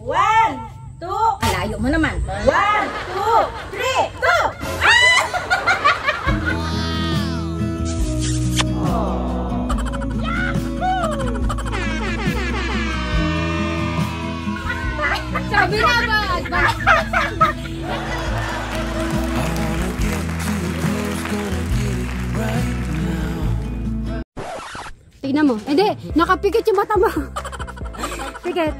1, 2. Layo mo naman. 1, 2, 3, go! Sabi na ba? Tignan mo. Hindi, nakapikit yung mata mo. Pikit.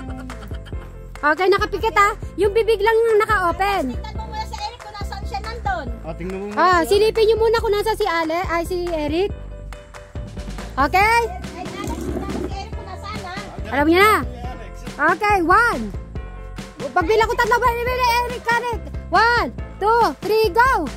Okay, nakapikit ha. Yung bibig lang naka-open. Tingnan mo muna si Eric kung nasaan siya nandun. Tingnan mo muna. Silipin nyo muna kung nasa si Ale, ay si Eric. Okay? Ay, Alex, tingnan mo si Eric kung nasaan ha. Alam niyo na. Okay, 1. Pagbilang ko tatlo, Eric, Eric. 1, 2, 3, go!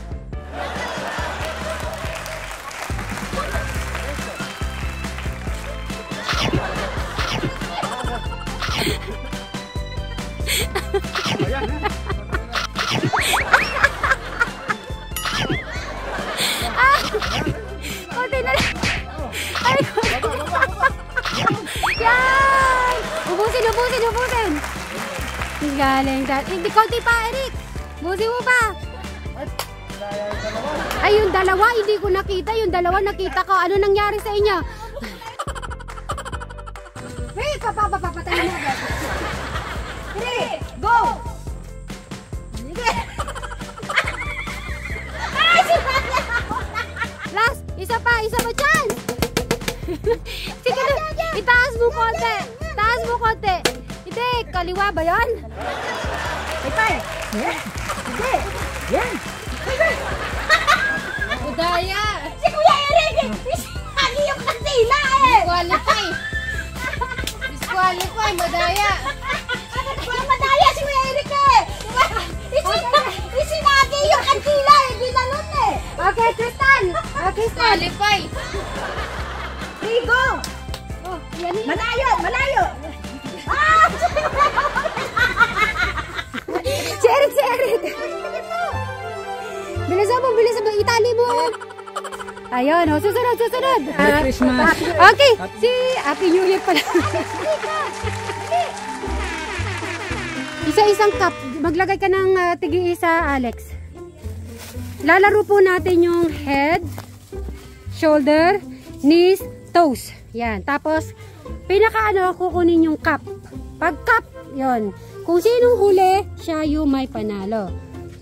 Kunti na lang. Ay, yan! Ubusin. Galing. Hindi, konti pa, Eric. Busin mo pa. Ay, yung dalawa, hindi ko nakita. Yung dalawa, nakita ko. Ano nangyari sa inyo? Wait, papatayin mo. 3, go! Last, isa pa dyan. Sige na, itaas mo konti. Hindi, kaliwa ba yun? Ipay! Hindi! Yan! Udaya! Si Kuya Eric! Lagi yung kandila eh! Disqualify, madaya! Madaya si Kuya Eric eh! Isinagi yung kandila eh! Ginalon eh! Okay, Crystal! Disqualify! 3, go! Oh, yan yun. Malayo! Ah! Si Eric! Bilisan mo! Itali mo! Ayun, oh, susunod! Merry Christmas! Okay, si Happy New Year pala. Isa-isang cup. Maglagay ka ng tigi-isa, Alex. Lalaro po natin yung head, shoulder, knees, toes. Yan. Tapos, kukunin yung cup. Pag cup, yon. Kung sinong huli, siya yung may panalo.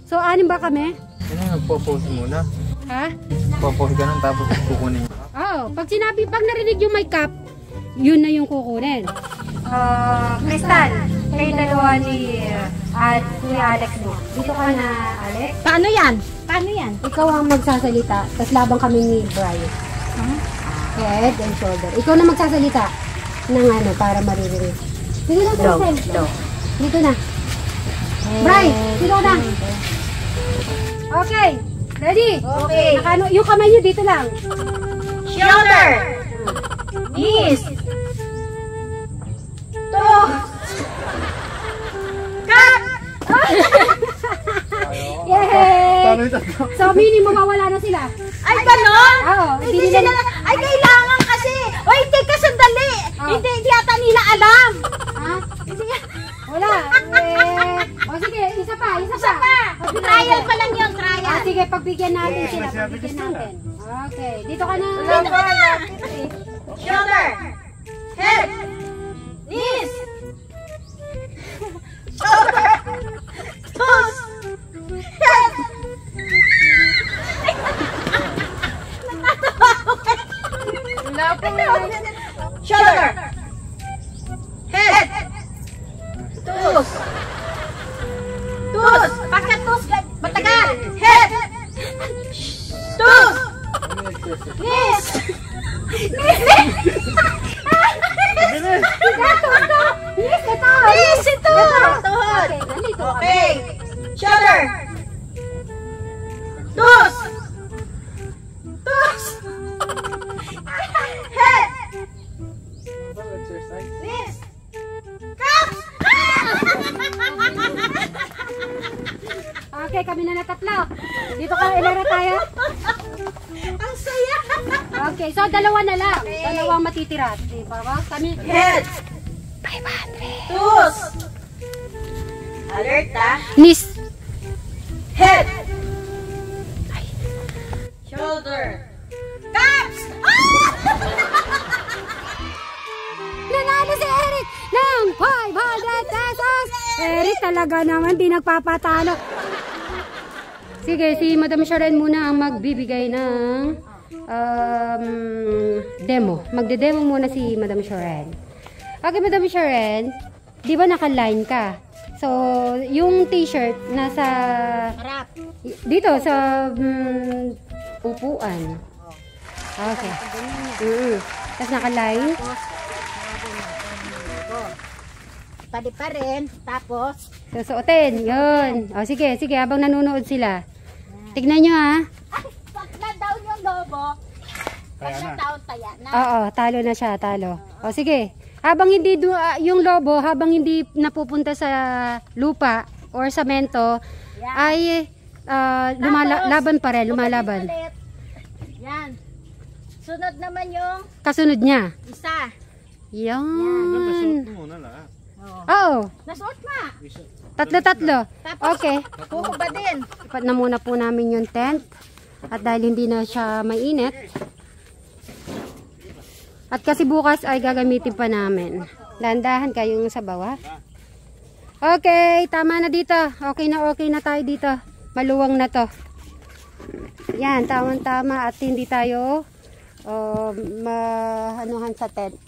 So, anim ba kami? Nagpo-pose muna. Ha? Nagpo-pose ganun tapos kukunin. Oo. Pag narinig yung may cup, yun na yung kukunin. Crystal, kayo dalawa ni Kuya Alex mo. Dito ka na, Alex. Paano yan? Ikaw ang magsasalita, tapos labang kami ni Brian. Head and shoulder. Ikaw na magsasalita ng para maririnig. Dito na, Crystal. Dito na. Brian, dito na. Okay. Ready? Okay. Yung kamay nyo dito lang. Shoulder! Knees! Toes! Cup! Yay! So, minimum mawala na sila. Ay, ganon? Oo. Hindi sila ay, kailangan kasi. Oy, teka, sandali. Hindi yata nila alam. Ha? Hindi Wala. O sige, isa pa. Trial pa lang yun, trial. Sige, pagbigyan natin sila. Okay. Dito ka na. Shoulder. Head. Knees. Shoulder. Toes. Head. Shoulder. Head. Toes. Pagka toes, matagal. Head. Toes. Knees. Knees ito. Tuhod. Okay. Shoulder. Toes. Head. Knees. Cups. Okay, kami na natatlo. Dito ka, ilaro tayo. Ang saya. Okay, so dalawa na lang. Dalawang matitira. Diba ba? Kami. Head. 500. Toes. Alerta. Knees. Head. Shoulder. Caps! Nanalo si Eric ng 500 pesos. Eric talaga naman, di nagpapatalo. Sige, si Madam Sharon muna ang magbibigay ng demo. Magde-demo muna si Madam Sharon. Okay, Madam Sharon, di ba naka-line ka? So, yung t-shirt nasa Harap. dito sa upuan. Okay. Tapos naka-line. Pwede pa rin. Tapos, Susuotin. Yun. O, sige, sige. Habang nanonood sila. Tignan nyo, ha. pag na-down yung lobo, pag na-down, taya na. Oo, talo na siya. Talo. O, sige. Habang hindi, yung lobo, habang hindi napupunta sa lupa or semento, ay laban pa rin. Lumalaban. Ulit. Yan. Sunod naman yung Kasunod niya. isa. Yan. Muna lahat. Oo. Nasuot na. Tatlo-tatlo. Tapos, Okay. huhuba din. Ipat na muna po namin yung tent. At dahil hindi na siya mainit. At kasi bukas ay gagamitin pa namin. Dahan-dahan kayong sa bawah. Okay, tama na dito. Okay na tayo dito. Maluwang na to. Yan, tamang-tama at hindi tayo maanuhan sa tent.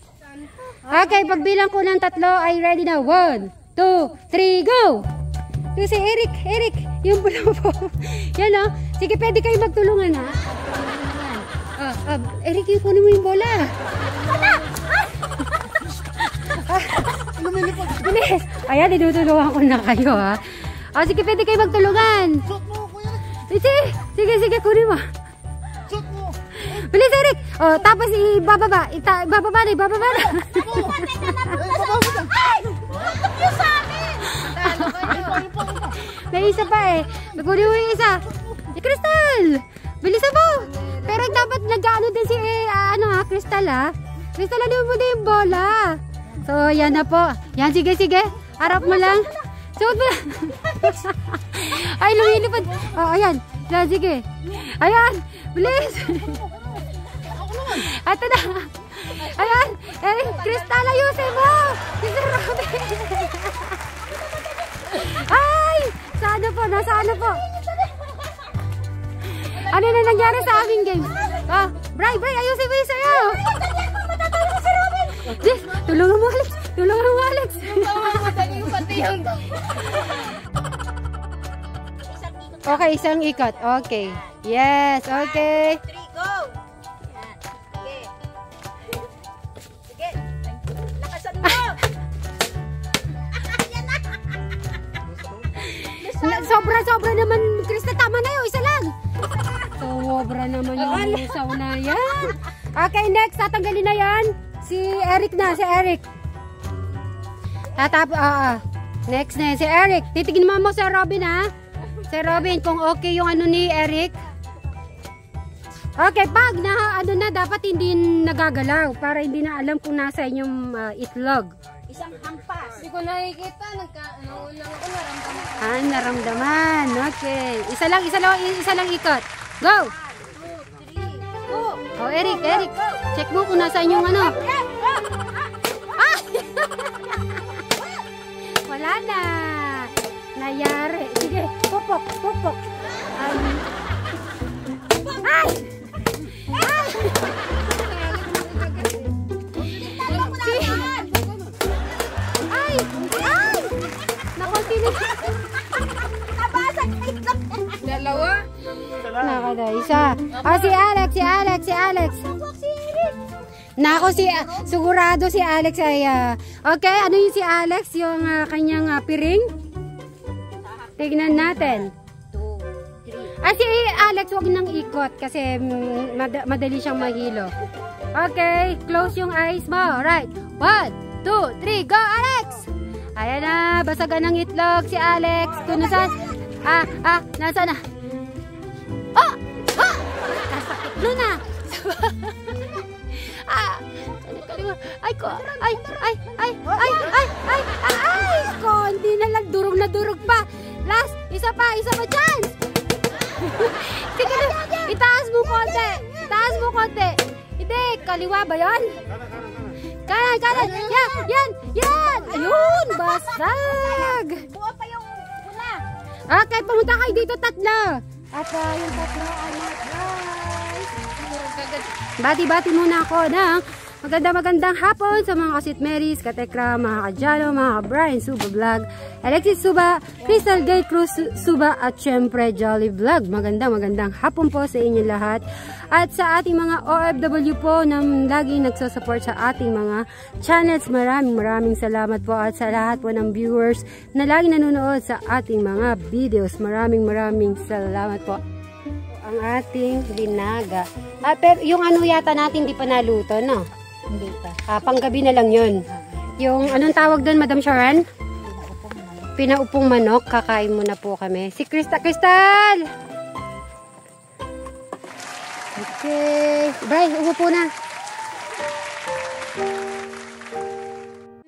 Okay, pagbilang ko ng 3 ay ready na. 1, 2, 3, go! Ito si Eric, yung bola po. Yan o. Sige, pwede kayo magtulungan ha. Eric, yung kunin mo yung bola. Bilis. Ayan, dinutulungan ko na kayo ha. Sige, pwede kayo magtulungan. Sige, kunin mo. Bilis, Eric. Tapos ibababa. Ibababa na. Ay! Tutok yun sa amin! Talo kayo. May isa pa eh. Kunin mo yung isa. Crystal! Bilisan mo! Pero dapat nag-ano din si Crystal ha. Crystal, ano mo din yung bola? So, yan na po. Yan, sige. Harap mo lang. Suot mo lang. Ay, lumilipad. Ayan. Yan, sige. Ayan. Bilis. Ito na. Ayan. Crystal, ayusin mo. Si Robin. Ay! Nasaan po? Ano na nangyari sa aming game? Bray, ayusin mo yung sayo. Tulungan mo, Alex. Okay, isang ikot. Okay. Yes, okay. 3, go! Yan. Sige. Lakasan mo! Sobra naman, Krista. Tama na yun. Isa lang. Sobra naman yung usaw na yan. Okay, next. Tatanggalin na yan. Si Eric. Next na yan, si Eric. Titignan mo si Robin, ha? Si Robin, kung okay yung ano ni Eric. Okay, pag dapat hindi nagagalaw para hindi na alam kung nasa inyong itlog. Isang hampas. Hindi ko nakikita. Naunang ako naramdaman. Naramdaman. Okay. Isa lang ikot. Go! 1, 2, 3, go! Eric. Check mo kung nasa inyong ano. Wala na. Nayari. Sige, pupok. Ay! Nakontinue. Dalawa. Nakada, isa. Si Alex. Nako, sigurado si Alex ay, okay, ano yung si Alex? Yung kanyang piring? Tignan natin. 2, 3. Si Alex, wag nang ikot kasi madali siyang mahilo. Okay, close yung eyes mo. Right. 1, 2, 3, go, Alex! Ayan na, basagan ng itlog si Alex. Kung nasaan? Nasaan na? Kasakit nun na. Konti na lang, durog na durog pa. Isa pa, chance! Sige na, itaas mo konti. Itaas mo konti. Hindi, kaliwa ba yan? Kanan. Yan! Ayun, basag! Buo pa yung pula. Okay, pumunta kayo dito, tatlo. At yung tatlo, anak, guys. Bati-bati muna ako ng magandang hapon sa mga kasitmeris, katekra, mga kajalo, mga Brian Suba Vlog, Alexis Suba, Crystal Gay Cruz Suba, at syempre Jolly Vlog. Magandang hapon po sa inyo lahat. At sa ating mga OFW po na laging nagsusupport sa ating mga channels, maraming salamat po. At sa lahat po ng viewers na laging nanonood sa ating mga videos, maraming salamat po. Ang ating linaga. Pero yung ano yata natin di pa naluto, no? Hindi pa. Panggabi na lang yun. Yung anong tawag doon, Madam Sharon? Pinaupong manok. Kakain muna po kami. Si Crystal! Okay. Bray, umupo na.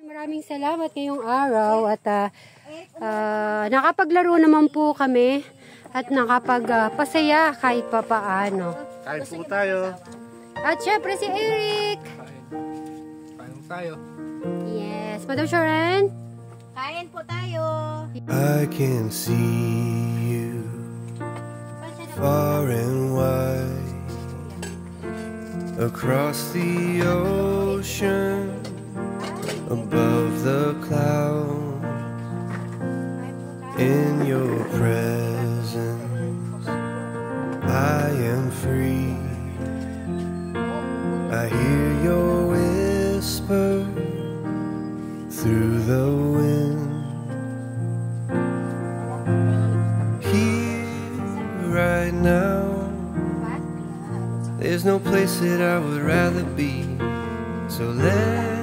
Maraming salamat ngayong araw at nakapaglaro naman po kami at nakapagpasaya kahit papaano. Kain po tayo. At syempre si Eric. Kain tayo. Yes, Madam Sharon. Kain po tayo. I can see you far and wide across the ocean, above the clouds. In your presence I am free. I hear your whisper through the wind. Here right now, there's no place that I would rather be. So let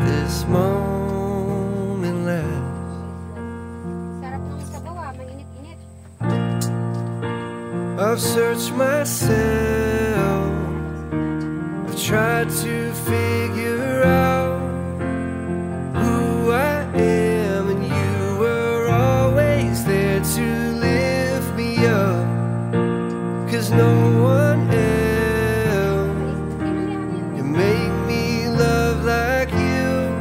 this moment last. Sarap ng sabaw, mainit-init. I've searched myself, I've tried to figure out who I am, and you were always there to lift me up, 'cause no one else can make me love like you.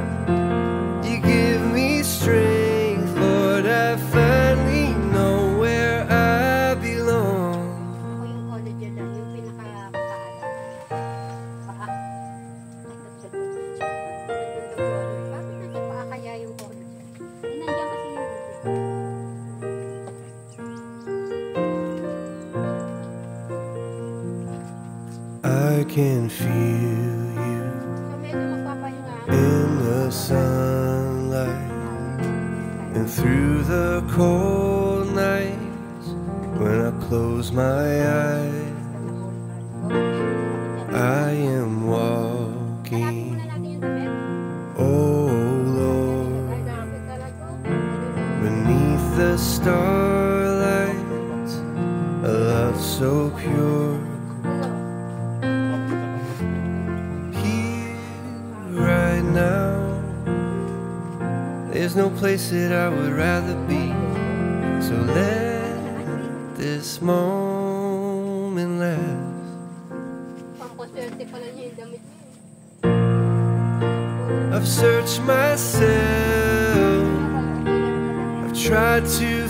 You give me strength, Lord, I finally know where I belong. Ako yung college yun lang, yung pinaka-paalam. Paa. Bakit nasa paa kaya yung college? Nandiyan kasi yung I can feel you so medyo magpapahinga. in the sunlight and through the cold nights. When I close my eyes, I am walking, oh Lord, beneath the starlight, a love so pure. Here right now, there's no place that I would rather be. So let this moment last. Pangkoswerte pala niya yung damit niya. I've searched myself, I've tried to